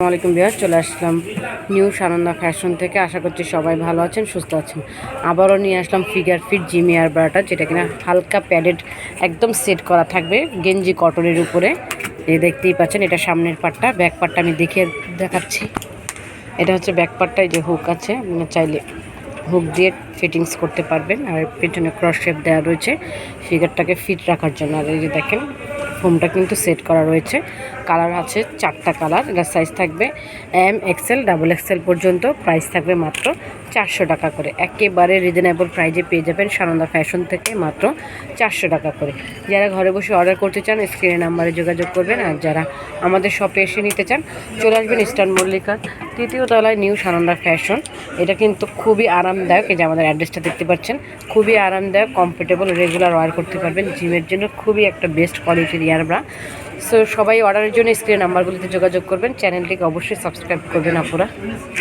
আসসালামাইকুম ভিউয়ার্স, চলে আসলাম new Sananda fashion থেকে। আশা করছি সবাই ভালো আছেন, সুস্থ আছেন। আবারও নিয়ে আসলাম ফিগার ফিট জিমি এয়ার ব্রাটা, যেটা কিনা হালকা প্যাডেড একদম সেট করা থাকবে গেঞ্জি কটনের উপরে। এই দেখতেই পাচ্ছেন, এটা সামনের পার্টটা। ব্যাক পার্টটা আমি দেখাচ্ছি। এটা হচ্ছে ব্যাক পার্টটা, এই যে হুক আছে, চাইলে হুক দিয়ে ফিটিংস করতে পারবেন। আর পেছনে ক্রস শেপ দেওয়া রয়েছে ফিগারটাকে ফিট রাখার জন্য। আর এই যে দেখেন, ফোমটা কিন্তু সেট করা রয়েছে। কালার আছে 4টা কালার। এটার সাইজ থাকবে এম, এক্সেল, ডাবল এক্সেল পর্যন্ত। প্রাইস থাকবে মাত্র 400 টাকা করে। একেবারে রিজনেবল প্রাইজে পেয়ে যাবেন সানন্দা ফ্যাশন থেকে, মাত্র 400 টাকা করে। যারা ঘরে বসে অর্ডার করতে চান স্ক্রিনে নাম্বারে যোগাযোগ করবেন। আর যারা আমাদের শপে এসে নিতে চান চলে আসবেন ইস্টার্ন মল্লিকার 3য় তলায় নিউ সানন্দা ফ্যাশন। এটা কিন্তু খুবই আরামদায়ক। এই যে আমাদের অ্যাড্রেসটা দেখতে পাচ্ছেন, খুবই আরামদায়ক, কমফোর্টেবল, রেগুলার ওয়ার করতে পারবেন। জিমের জন্য খুবই একটা বেস্ট কোয়ালিটির ইয়ার ব্রা। সো সবাই অর্ডারের জন্য স্ক্রিনে নাম্বারগুলিতে যোগাযোগ করবেন। চ্যানেলটিকে অবশ্যই সাবস্ক্রাইব করবেন আপুরা।